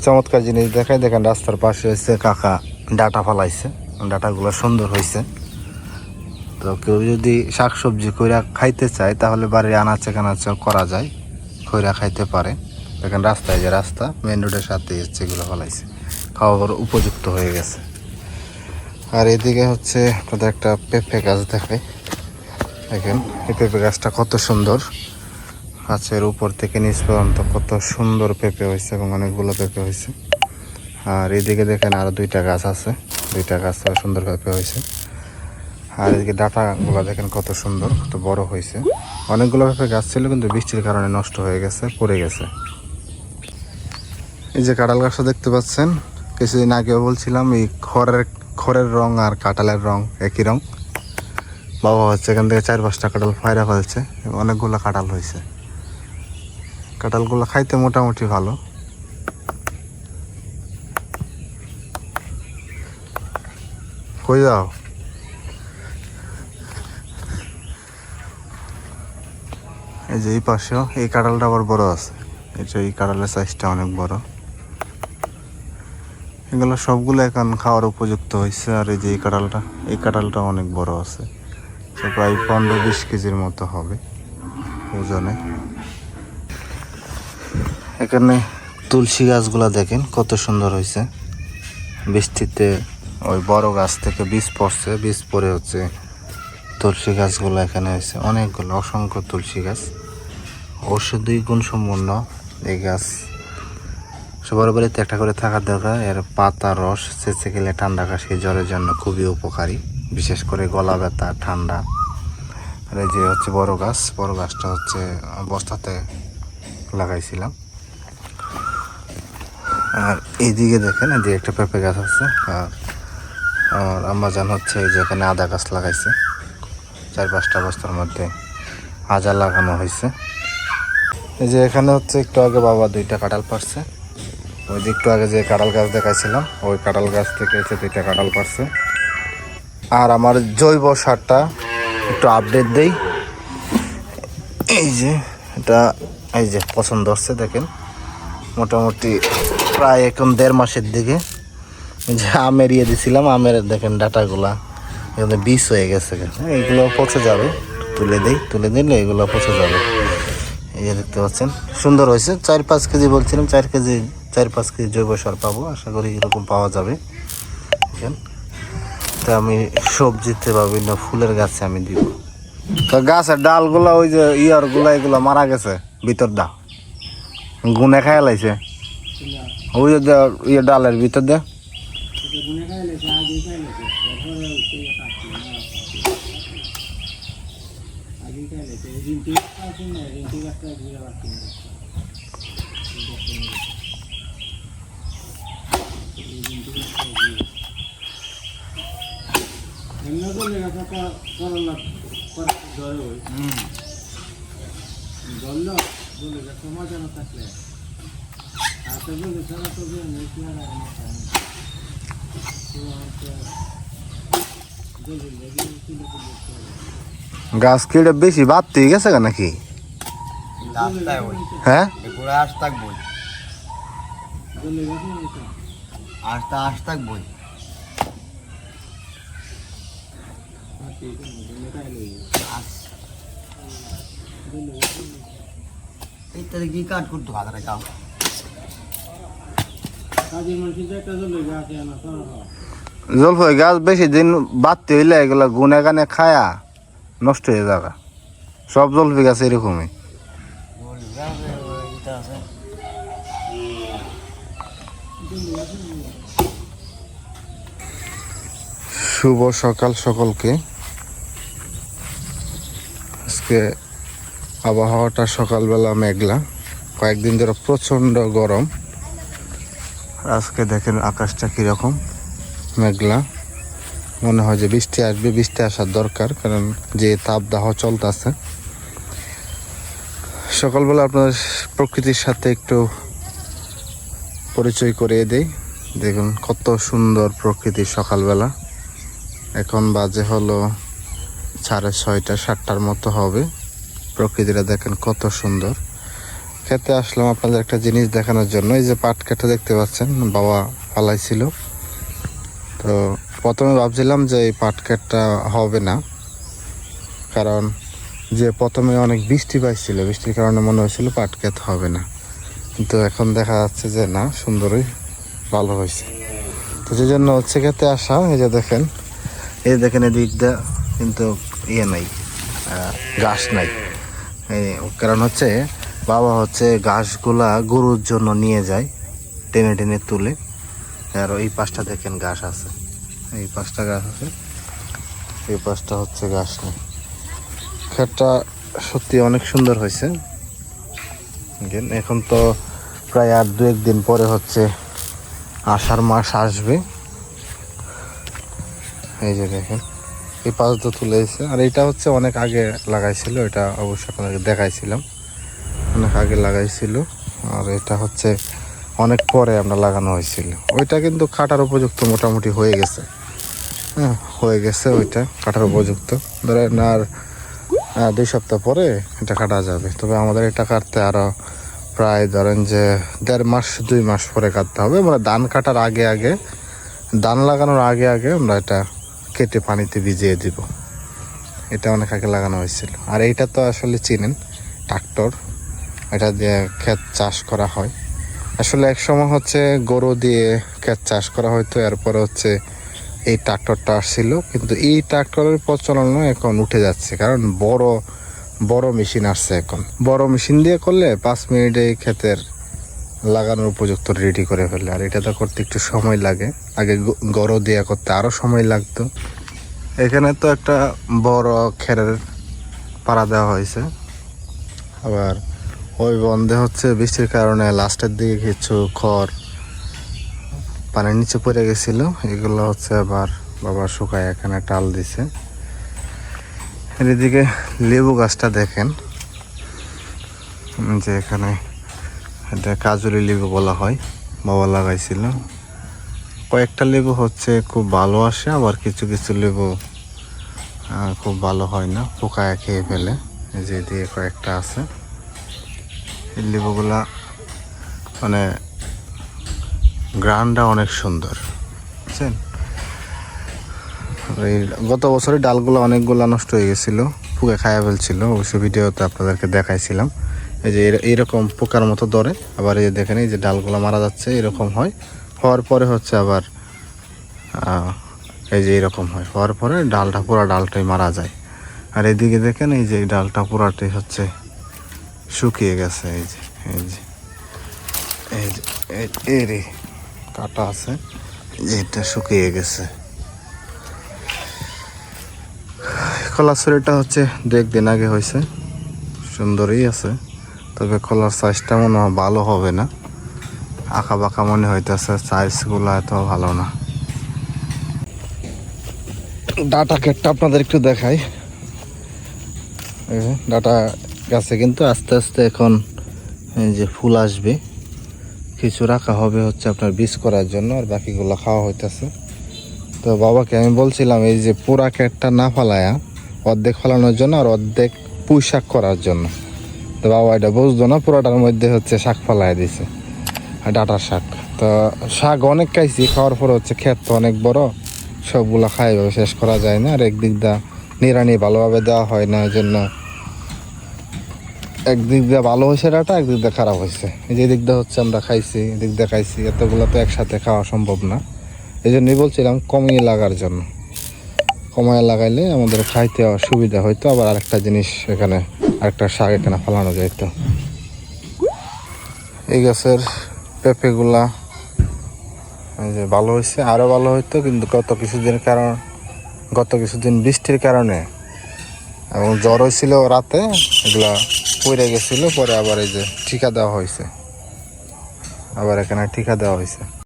চমৎকার জিনিস দেখায়। দেখেন রাস্তার পাশে হচ্ছে কাকা ডাটা ফালাইছে, ডাটাগুলো সুন্দর হয়েছে। তো কেউ যদি শাকসবজি কইরা খাইতে চায় তাহলে বাড়ির আনাচে কানাচে করা যায়, কইরা খাইতে পারে। দেখেন রাস্তায় যে রাস্তা মেন রোডের সাথে হচ্ছে এগুলো ফলাইছে, খাওয়ার উপযুক্ত হয়ে গেছে। আর এদিকে হচ্ছে আপনাদের একটা পেঁপে গাছ দেখায়। দেখেন এই পেঁপে গাছটা কত সুন্দর, গাছের উপর থেকে নিচ পর্যন্ত কত সুন্দর পেঁপে হয়েছে এবং অনেকগুলো পেঁপে হয়েছে। আর এদিকে দেখেন আরো দুইটা গাছ আছে, দুইটা গাছ সুন্দর পেঁপে হয়েছে। আর এদিকে ডাটাগুলো দেখেন কত সুন্দর, কত বড় হয়েছে। অনেকগুলো পেঁপে গাছ ছিল কিন্তু বৃষ্টির কারণে নষ্ট হয়ে গেছে, পড়ে গেছে। এই যে কাঁঠাল গাছটা দেখতে পাচ্ছেন, কিছুদিন আগেও বলছিলাম এই খড়ের রং আর কাঁঠালের রং একই রং। বাবা হচ্ছে এখান থেকে 4-5টা কাঁঠাল ফায়রা ফেলছে, অনেকগুলো কাঁঠাল হয়েছে। কাঁঠালগুলো খাইতে মোটামুটি ভালো। কই যাও? এই যে এই পাশেও এই কাঁঠালটা আবার বড় আছে, এই কাঁঠালের সাইজটা অনেক বড়। এগুলো সবগুলো এখন খাওয়ার উপযুক্ত হয়েছে। আর এই যে এই কাঁঠালটা অনেক বড় আছে, প্রায় 15-20 কেজির মতো হবে ওজনে। এখানে তুলসী গাছগুলা দেখেন কত সুন্দর হয়েছে। বৃষ্টিতে ওই বড় গাছ থেকে বীজ পড়ছে, বীজ পড়ে হচ্ছে তুলসী গাছগুলো এখানে হয়েছে অনেকগুলো, অসংখ্য তুলসী গাছ। ঔষধি গুণ সম্পন্ন এই গাছ, সবার বাড়িতে একটা করে থাকার দরকার। এর পাতা রস চেঁচে গেলে ঠান্ডা কাশি জ্বরের জন্য খুবই উপকারী, বিশেষ করে গলা ব্যথা ঠান্ডা। আর এই যে হচ্ছে বড় গাছটা হচ্ছে বস্তাতে লাগাইছিলাম। আর এইদিকে দেখেন এদিকে একটা পেঁপে গাছ আছে। আর আম্মাজান হচ্ছে এই যে এখানে আদা গাছ লাগাইছে, 4-5টা বস্তার মধ্যে আদা লাগানো হয়েছে। এই যে এখানে হচ্ছে একটু আগে বাবা 2টা কাঁঠাল পারছে। ওই যে একটু আগে যে কাঁঠাল গাছ দেখাইছিলাম ওই কাঁঠাল গাছ থেকে হচ্ছে 2টা কাঁঠাল পারছে। আর আমার জৈব সারটা একটু আপডেট দেই। এই যে এটা এই যে পছন্দ হচ্ছে, দেখেন মোটামুটি প্রায় এখন 1.5 মাসের দিকে। যে আমের দিছিলাম, আমের দেখেন ডাটাগুলা এখানে বীজ হয়ে গেছে, এইগুলো পচে যাবে। তুলে দিলে এগুলো পচে যাবে। এই যে দেখতে পাচ্ছেন সুন্দর হয়েছে। 4-5 কেজি বলছিলাম, 4-5 কেজি জৈব সার পাবো, আশা করি এরকম পাওয়া যাবে। দেখেন তা আমি সবজিতে বা বিভিন্ন ফুলের গাছে আমি দিব। তো গাছের ডালগুলা ওই যে এগুলো মারা গেছে, ভিতর দা গুনে খায় লাইছে। ওই যে ডালের ভিতর দে গাছ কেটে বেশি বাড়তে গেছে নাকি? হ্যাঁ কি কাট করতো হাজারে কাউ জলফাই গাছ বেশি দিন বাড়তে হইলে এগুলা গুনে গানে খায়া নষ্ট হয়ে যাবে। সব জলফাই গাছ এরকমই। শুভ সকাল সকলকে। আজকে আবহাওয়াটা সকালবেলা মেঘলা, কয়েকদিন ধরে প্রচণ্ড গরম। আজকে দেখেন আকাশটা কীরকম মেঘলা, মনে হয় যে বৃষ্টি আসবে, বৃষ্টি আসার দরকার, কারণ যে তাপদাহ চলতেছে। সকালবেলা আপনার প্রকৃতির সাথে একটু পরিচয় করিয়ে দেই। দেখুন কত সুন্দর প্রকৃতি সকালবেলা। এখন বাজে হলো 6:30 7টার মতো হবে। প্রকৃতিটা দেখেন কত সুন্দর। খেতে আসলাম আপনাদের একটা জিনিস দেখানোর জন্য। এই যে পাট খেতে দেখতে পাচ্ছেন, বাবা ফালাইছিল। তো প্রথমে ভাবছিলাম যে এই পাট খেতটা হবে না, কারণ যে প্রথমে অনেক বৃষ্টি পাইছিল, বৃষ্টির কারণে মনে হয়েছিল পাট খেত হবে না, কিন্তু এখন দেখা যাচ্ছে যে না, সুন্দরই ভালো হয়েছে। তো সেই জন্য হচ্ছে খেতে আসা। এই যে দেখেন, এদিকটা কিন্তু নাই, ঘাস নাই। কারণ হচ্ছে বাবা হচ্ছে ঘাসগুলা গরুর জন্য নিয়ে যায়, টেনে টেনে তুলে। আর এই পাশটা দেখেন ঘাস আছে, এই পাশটা ঘাস আছে, এই পাশটা হচ্ছে ঘাস নেই। ক্ষেতটা সত্যি অনেক সুন্দর হয়েছে। এখন তো প্রায় আর 2-1 দিন পরে হচ্ছে আষাঢ় মাস আসবে। এই যে দেখেন, এই পাশ তো তুলে এসেছে। আর এটা হচ্ছে অনেক আগে লাগাইছিল, এটা অবশ্যই আপনাকে দেখাইছিলাম, অনেক আগে লাগাইছিল। আর এটা হচ্ছে অনেক পরে আমরা লাগানো হয়েছিল। ওইটা কিন্তু কাটার উপযুক্ত মোটামুটি হয়ে গেছে। হ্যাঁ, হয়ে গেছে ওইটা কাটার উপযুক্ত। ধরেন আর 2 সপ্তাহ পরে এটা কাটা যাবে। তবে আমাদের এটা কাটতে আরও প্রায় ধরেন যে 1.5 মাস 2 মাস পরে কাটতে হবে। মানে ধান কাটার আগে আগে, ধান লাগানোর আগে আগে আমরা এটা কেটে পানিতে ভিজিয়ে দিব। এটা অনেক আগে লাগানো হয়েছিল। আর এইটা তো আসলে চিনেন, ট্রাক্টর, এটা দিয়ে ক্ষেত চাষ করা হয়। আসলে এক সময় হচ্ছে গরু দিয়ে ক্ষেত চাষ করা হয়তো, এরপরে হচ্ছে এই ট্রাক্টরটা আসছিল। কিন্তু এই ট্রাক্টরের প্রচলনও এখন উঠে যাচ্ছে, কারণ বড় বড় মেশিন আসছে এখন। বড় মেশিন দিয়ে করলে 5 মিনিটে ক্ষেতের লাগানোর উপযুক্ত রেডি করে ফেলে। আর এটা তো করতে একটু সময় লাগে, আগে গরু দিয়ে করতে আরও সময় লাগতো। এখানে তো একটা বড় খেরের পাড়া দেওয়া হয়েছে। আবার ওই বন্ধে হচ্ছে বৃষ্টির কারণে লাস্টের দিকে কিছু খড় পানির নিচে পড়ে গেছিল, এগুলো হচ্ছে আবার বাবা শুকায় এখানে টাল দিছে। এদিকে লেবু গাছটা দেখেন, যে এখানে এটা কাজুরি লেবু বলা হয়, বাবা লাগাইছিল। কয়েকটা লেবু হচ্ছে খুব ভালো আসে, আবার কিছু কিছু লেবু খুব ভালো হয় না, পোকায় খেয়ে ফেলে। এই যে এদিকে কয়েকটা আছে। এই লেবুগুলা মানে গ্রানটা অনেক সুন্দর, বুঝছেন। এই গত বছরের ডালগুলো অনেকগুলো নষ্ট হয়ে গেছিল, পোকা খাইয়া ফেলছিল। অবশ্য ভিডিওতে আপনাদেরকে দেখাইছিলাম। এই যে এইরকম পোকার মতো ধরে, আবার এই যে দেখেন এই যে ডালগুলো মারা যাচ্ছে, এরকম হয়। হওয়ার পরে হচ্ছে আবার এই যে এরকম হয়, হওয়ার পরে ডালটা, পুরো ডালটাই মারা যায়। আর এদিকে দেখেন এই যে ডালটা পুরাটাই হচ্ছে শুকিয়ে গেছে। এই যে এই যে এই যে এর কাটা আছে, যে এটা শুকিয়ে গেছে। কলার ছড়িটা হচ্ছে 2-1 দিন আগে হয়েছে, সুন্দরই আছে। তবে কলার সাইজটা মনে হয় ভালো হবে না, আঁকা বাঁকা মনে হইতেছে, সাইজগুলো এত ভালো না। ডাটা ক্ষেতটা আপনাদের একটু দেখাই। ডাটা গাছে কিন্তু আস্তে আস্তে এখন এই যে ফুল আসবে। কিছু রাখা হবে হচ্ছে আপনার বীজ করার জন্য, আর বাকিগুলো খাওয়া হইতেছে। তো বাবাকে আমি বলছিলাম এই যে পুরা ক্ষেতটা না ফালায়া অর্ধেক ফালানোর জন্য আর অর্ধেক পুঁই শাক করার জন্য। তো বাবা এটা বুঝতো না, পুরোটার মধ্যে হচ্ছে শাক ফালাই দিছে, ডাটার শাক। তো শাক অনেক খাইছি, খাওয়ার পরে হচ্ছে ক্ষেত তো অনেক বড়, সবগুলো খাইভাবে শেষ করা যায় না। আর একদিক দিয়ে নিড়ানি ভালোভাবে দেওয়া হয় না, এই জন্য একদিক দিয়ে ভালো হয়েছে ডাটা, একদিক দিয়ে খারাপ হয়েছে। এই যে দিক দিয়ে হচ্ছে আমরা খাইছি, এদিক দিয়ে খাইছি, এতগুলো তো একসাথে খাওয়া সম্ভব না। এই জন্যই বলছিলাম কমিয়ে লাগার জন্য, কমায় লাগাইলে আমাদের খাইতে সুবিধা হইতো। আবার আরেকটা জিনিস, এখানে আরেকটা শাক এখানে ফলানো যাইত। এই গাছের পেঁপেগুলা এই যে ভালো হয়েছে, আরও ভালো হইতো, কিন্তু গত কিছুদিন বৃষ্টির কারণে এবং জ্বর হয়েছিল রাতে, এগুলা পড়ে গেছিলো। পরে আবার এই যে ঠিকা দেওয়া হয়েছে, আবার এখানে ঠিকা দেওয়া হয়েছে।